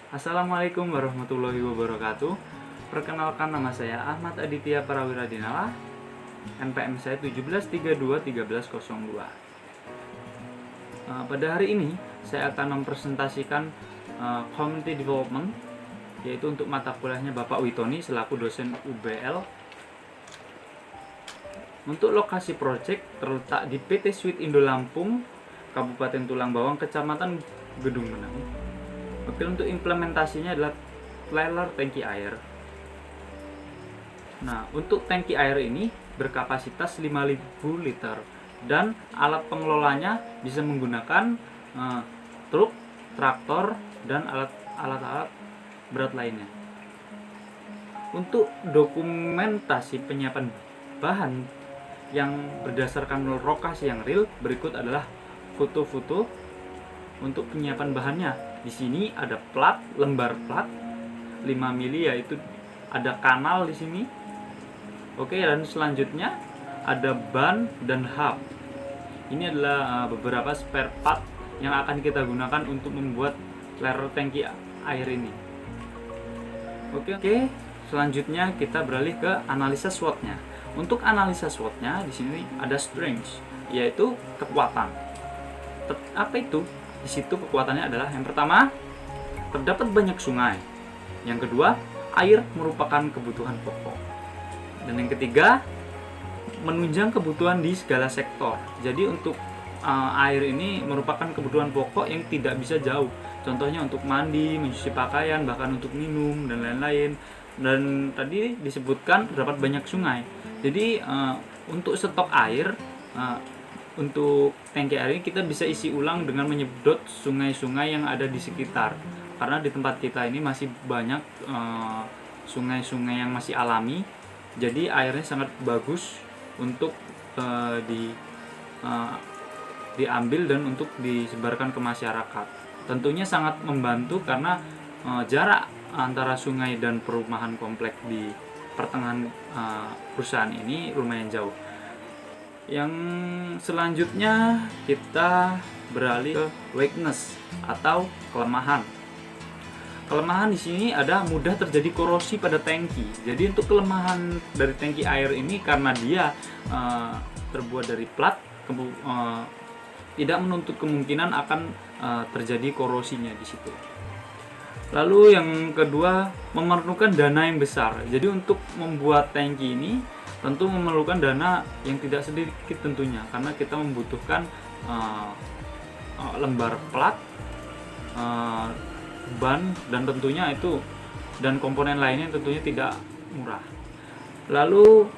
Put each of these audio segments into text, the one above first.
Assalamualaikum warahmatullahi wabarakatuh. Perkenalkan, nama saya Ahmad Aditya Prawira Dinala. NPM saya 17321302. Pada hari ini saya akan mempresentasikan Community Development, yaitu untuk mata kuliahnya Bapak Witoni selaku dosen UBL. Untuk lokasi proyek terletak di PT Suite Indo Lampung, Kabupaten Tulang Bawang, Kecamatan Gedung Menang. Oke, untuk implementasinya adalah trailer tangki air. Nah, untuk tangki air ini berkapasitas 5.000 liter dan alat pengelolanya bisa menggunakan truk, traktor, dan alat-alat berat lainnya. Untuk dokumentasi penyiapan bahan yang berdasarkan lokasi yang real, berikut adalah foto-foto untuk penyiapan bahannya. Di sini ada plat, lembar plat 5 mili, yaitu ada kanal di sini. Oke, dan selanjutnya ada ban dan hub. Ini adalah beberapa spare part yang akan kita gunakan untuk membuat trailer tangki air ini. Oke, selanjutnya kita beralih ke analisa SWOT-nya. Untuk analisa SWOT-nya di sini ada strengths, yaitu kekuatan. Apa itu? Di situ kekuatannya adalah, yang pertama, terdapat banyak sungai. Yang kedua, air merupakan kebutuhan pokok. Dan yang ketiga, menunjang kebutuhan di segala sektor. Jadi untuk air ini merupakan kebutuhan pokok yang tidak bisa jauh. Contohnya untuk mandi, mencuci pakaian, bahkan untuk minum dan lain-lain. Dan tadi disebutkan terdapat banyak sungai. Jadi untuk stok air, untuk tangki air ini kita bisa isi ulang dengan menyedot sungai-sungai yang ada di sekitar. Karena di tempat kita ini masih banyak sungai-sungai yang masih alami, jadi airnya sangat bagus untuk diambil dan untuk disebarkan ke masyarakat. Tentunya sangat membantu karena jarak antara sungai dan perumahan komplek di pertengahan perusahaan ini lumayan jauh. Yang selanjutnya kita beralih ke weakness atau kelemahan. Kelemahan di sini ada mudah terjadi korosi pada tangki. Jadi untuk kelemahan dari tangki air ini karena dia terbuat dari plat, tidak menuntut kemungkinan akan terjadi korosinya di situ. Lalu yang kedua, memerlukan dana yang besar. Jadi untuk membuat tangki ini tentu memerlukan dana yang tidak sedikit tentunya, karena kita membutuhkan lembar plat, ban, dan tentunya itu dan komponen lainnya tentunya tidak murah. Lalu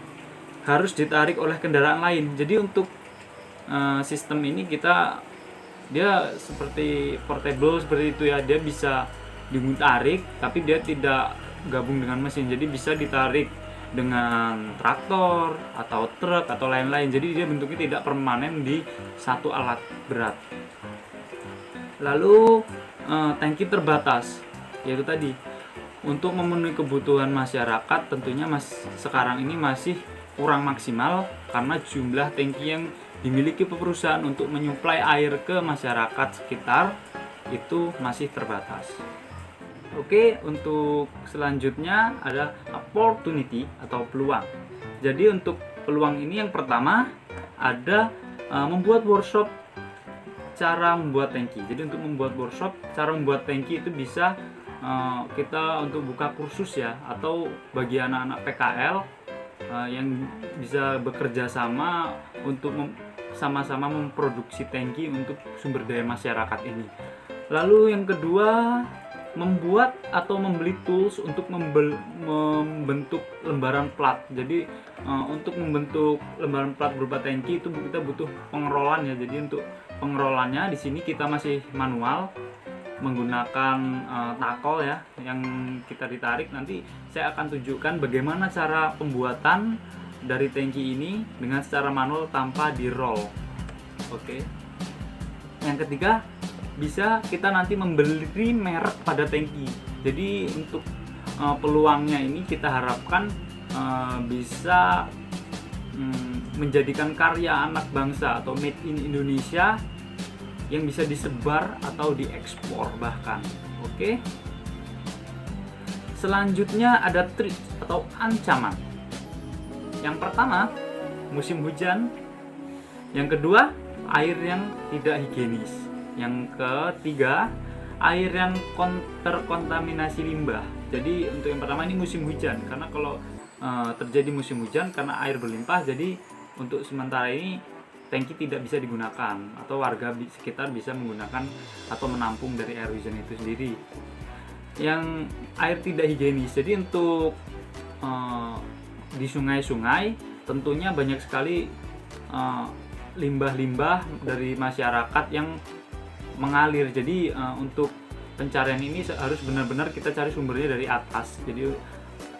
harus ditarik oleh kendaraan lain. Jadi untuk sistem ini dia seperti portable seperti itu ya, dia bisa ditarik tapi dia tidak gabung dengan mesin, jadi bisa ditarik dengan traktor atau truk atau lain-lain. Jadi dia bentuknya tidak permanen di satu alat berat. Lalu tangki terbatas, yaitu tadi untuk memenuhi kebutuhan masyarakat tentunya sekarang ini masih kurang maksimal karena jumlah tangki yang dimiliki perusahaan untuk menyuplai air ke masyarakat sekitar itu masih terbatas. Oke, untuk selanjutnya ada opportunity atau peluang. Jadi untuk peluang ini yang pertama ada membuat workshop cara membuat tangki. Jadi untuk membuat workshop cara membuat tangki itu bisa kita untuk buka kursus ya, atau bagi anak-anak PKL yang bisa bekerja sama untuk sama-sama memproduksi tangki untuk sumber daya masyarakat ini. Lalu yang kedua, membuat atau membeli tools untuk membentuk lembaran plat. Jadi untuk membentuk lembaran plat berupa tangki itu kita butuh pengerolan ya. Jadi untuk pengerolannya di sini kita masih manual menggunakan takol ya yang kita ditarik. Nanti saya akan tunjukkan bagaimana cara pembuatan dari tangki ini dengan secara manual tanpa di roll. Oke. Yang ketiga, bisa kita nanti membeli merek pada tangki. Jadi untuk peluangnya ini kita harapkan bisa menjadikan karya anak bangsa atau made in Indonesia yang bisa disebar atau diekspor bahkan. Oke. Selanjutnya ada threat atau ancaman. Yang pertama, musim hujan. Yang kedua, air yang tidak higienis. Yang ketiga, air yang terkontaminasi limbah. Jadi untuk yang pertama ini musim hujan, karena kalau terjadi musim hujan karena air berlimpah, jadi untuk sementara ini tangki tidak bisa digunakan atau warga sekitar bisa menggunakan atau menampung dari air hujan itu sendiri. Yang air tidak higienis, jadi untuk di sungai-sungai tentunya banyak sekali limbah-limbah dari masyarakat yang mengalir. Jadi untuk pencarian ini harus benar-benar kita cari sumbernya dari atas, jadi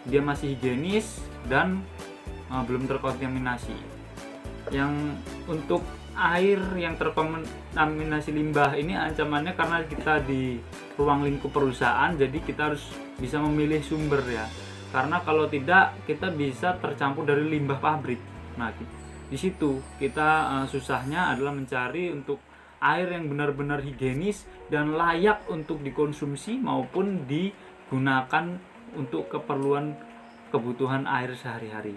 dia masih higienis dan belum terkontaminasi. Yang untuk air yang terkontaminasi limbah ini ancamannya karena kita di ruang lingkup perusahaan, jadi kita harus bisa memilih sumber ya, karena kalau tidak kita bisa tercampur dari limbah pabrik. Nah, di situ kita susahnya adalah mencari untuk air yang benar-benar higienis dan layak untuk dikonsumsi maupun digunakan untuk kebutuhan air sehari-hari.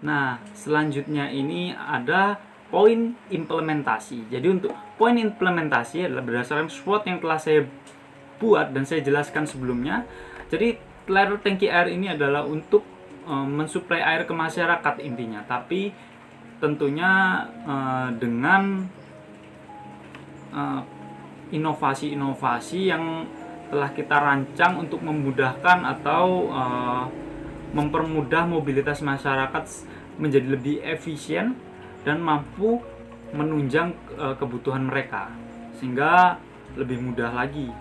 Nah, selanjutnya ini ada poin implementasi. Jadi untuk poin implementasi adalah berdasarkan SWOT yang telah saya buat dan saya jelaskan sebelumnya. Jadi ladder tangki air ini adalah untuk mensuplai air ke masyarakat intinya, tapi tentunya dengan inovasi-inovasi yang telah kita rancang untuk memudahkan atau mempermudah mobilitas masyarakat menjadi lebih efisien dan mampu menunjang kebutuhan mereka sehingga lebih mudah lagi.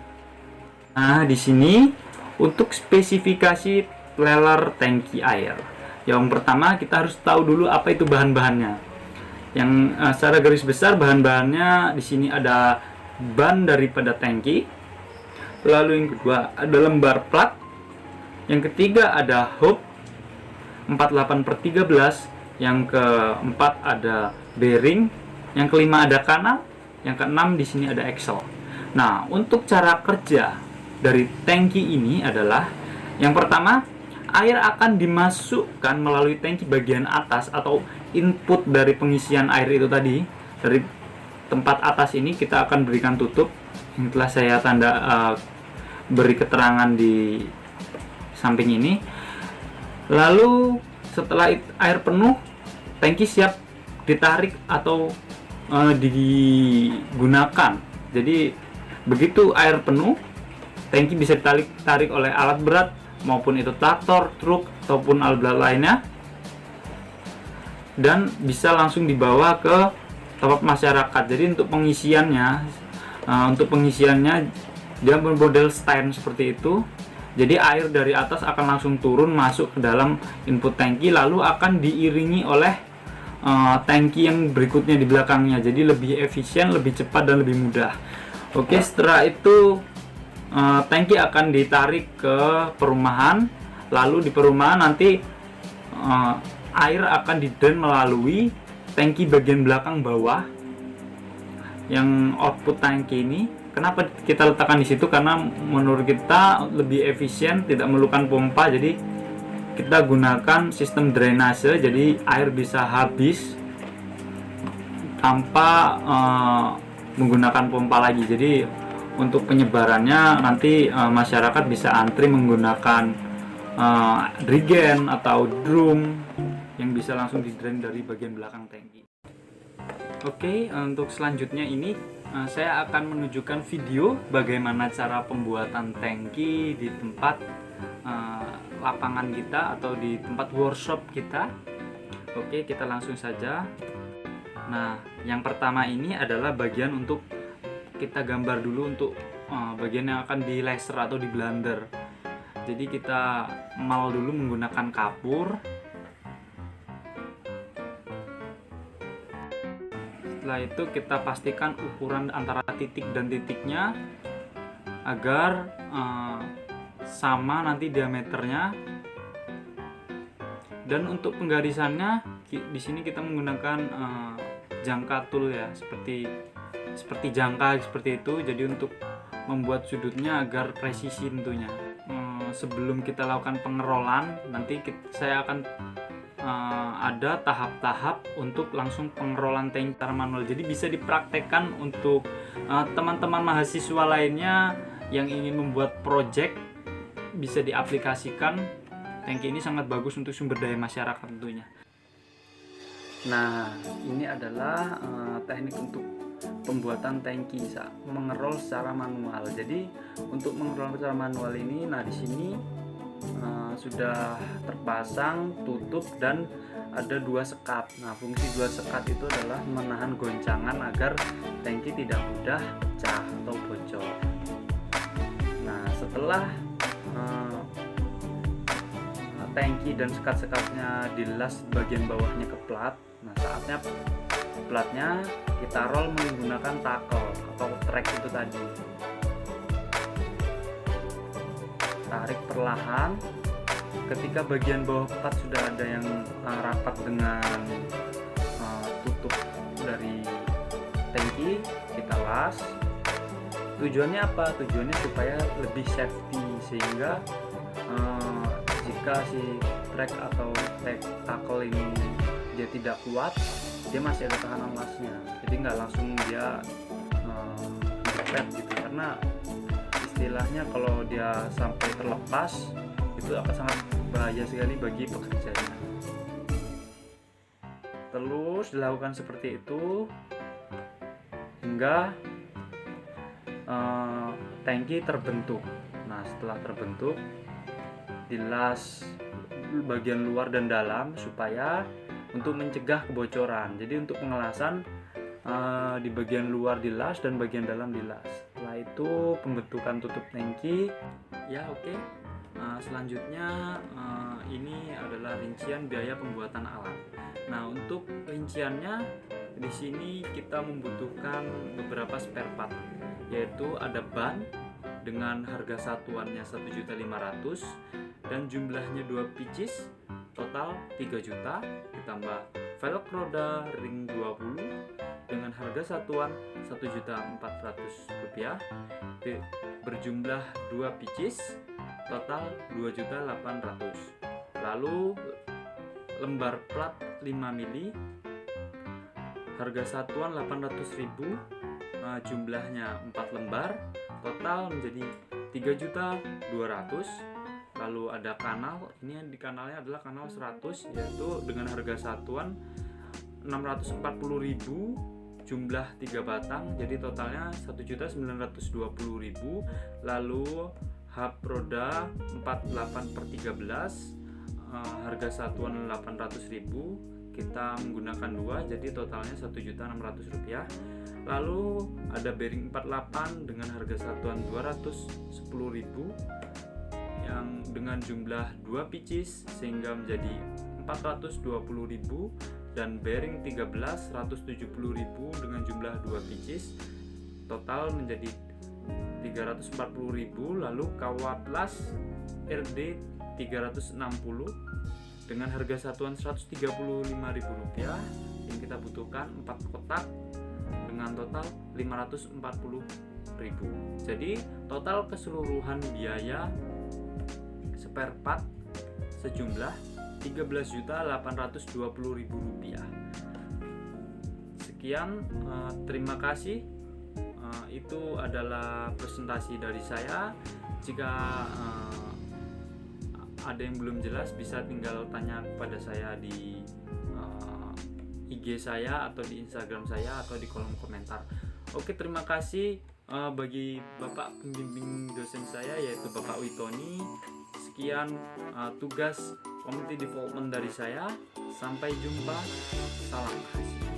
Nah, di sini untuk spesifikasi ladder tangki air. Yang pertama kita harus tahu dulu apa itu bahan-bahannya. Yang secara garis besar bahan-bahannya di sini ada ban daripada tangki. Lalu yang kedua ada lembar plat. Yang ketiga ada hub 48/13. Yang keempat ada bearing. Yang kelima ada kanal. Yang keenam di sini ada axle. Nah, untuk cara kerja dari tangki ini adalah yang pertama, air akan dimasukkan melalui tangki bagian atas atau input dari pengisian air itu tadi. Dari tempat atas ini kita akan berikan tutup yang telah saya beri keterangan di samping ini. Lalu setelah air penuh, tangki siap ditarik atau digunakan. Jadi begitu air penuh, tangki bisa ditarik oleh alat berat maupun itu traktor, truk ataupun alat berat lainnya, dan bisa langsung dibawa ke tempat masyarakat. Jadi untuk pengisiannya dia bermodel stand seperti itu. Jadi air dari atas akan langsung turun masuk ke dalam input tangki, lalu akan diiringi oleh tangki yang berikutnya di belakangnya. Jadi lebih efisien, lebih cepat dan lebih mudah. Oke, setelah itu tangki akan ditarik ke perumahan, lalu di perumahan nanti air akan di-drain melalui tangki bagian belakang bawah yang output tangki ini. Kenapa kita letakkan di situ? Karena menurut kita lebih efisien, tidak memerlukan pompa. Jadi kita gunakan sistem drainase, jadi air bisa habis tanpa menggunakan pompa lagi. Jadi untuk penyebarannya nanti masyarakat bisa antri menggunakan drigen atau drum yang bisa langsung di-drain dari bagian belakang tangki. Oke, untuk selanjutnya ini saya akan menunjukkan video bagaimana cara pembuatan tangki di tempat lapangan kita atau di tempat workshop kita. Oke, kita langsung saja. Nah, yang pertama ini adalah bagian untuk kita gambar dulu untuk bagian yang akan di laser atau di blender. Jadi kita mal dulu menggunakan kapur. Setelah itu kita pastikan ukuran antara titik dan titiknya agar sama nanti diameternya. Dan untuk penggarisannya di sini kita menggunakan jangka tool ya, seperti jangka seperti itu. Jadi untuk membuat sudutnya agar presisi tentunya. sebelum kita lakukan pengerolan, nanti saya akan ada tahap-tahap untuk langsung pengerolan tangki secara manual. Jadi bisa dipraktekkan untuk teman-teman mahasiswa lainnya yang ingin membuat project, bisa diaplikasikan. Tangki ini sangat bagus untuk sumber daya masyarakat tentunya. Nah, ini adalah teknik untuk pembuatan tangki mengerol secara manual. Jadi untuk mengerol secara manual ini, nah di sini sudah terpasang tutup dan ada 2 sekat. Nah, fungsi 2 sekat itu adalah menahan goncangan agar tangki tidak mudah pecah atau bocor. Nah, setelah tangki dan sekat-sekatnya dilas bagian bawahnya ke plat, nah saatnya platnya kita roll menggunakan tackle atau track itu tadi. Tarik perlahan. Ketika bagian bawah plat sudah ada yang rapat dengan tutup dari tangki, kita las. Tujuannya apa? Tujuannya supaya lebih safety, sehingga jika si track atau tackle ini dia tidak kuat, dia masih ada tekanan lasnya. Jadi nggak langsung dia ngepet gitu, karena istilahnya kalau dia sampai terlepas itu akan sangat bahaya sekali bagi pekerjanya. Terus dilakukan seperti itu hingga tangki terbentuk. Nah, setelah terbentuk, dilas bagian luar dan dalam supaya untuk mencegah kebocoran. Jadi untuk pengelasan di bagian luar dilas dan bagian dalam dilas. Setelah itu pembentukan tutup tangki. Ya, oke. Selanjutnya ini adalah rincian biaya pembuatan alat. Nah, untuk rinciannya di sini kita membutuhkan beberapa spare part, yaitu ada ban dengan harga satuannya 1.500.000 dan jumlahnya 2 pieces, total 3 juta, ditambah velg roda ring 20 dengan harga satuan 1.400.000 berjumlah 2 pieces, total 2.800.000. Lalu lembar plat 5 mili, harga satuan 800.000, jumlahnya 4 lembar, total menjadi 3.200.000. Lalu ada kanal, ini di kanalnya adalah kanal 100, yaitu dengan harga satuan 640.000, jumlah 3 batang, jadi totalnya 1.920.000. Lalu hub roda 48/13, harga satuan 800.000, kita menggunakan 2, jadi totalnya 1.600.000. Lalu ada bearing 48 dengan harga satuan 210.000 yang dengan jumlah 2 pieces sehingga menjadi 420.000, dan bearing 13 170.000 dengan jumlah 2 pieces, total menjadi 340.000. Lalu kawatlas RD 360 dengan harga satuan 135.000 yang kita butuhkan 4 kotak dengan total 540.000. Jadi total keseluruhan biaya spare part sejumlah 13.820.000 rupiah. Sekian, terima kasih. Itu adalah presentasi dari saya. Jika ada yang belum jelas, bisa tinggal tanya kepada saya di IG saya atau di Instagram saya atau di kolom komentar. Oke, terima kasih bagi Bapak pembimbing dosen saya, yaitu Bapak Witoni. Sekian tugas community development dari saya. Sampai jumpa. Salam kasih.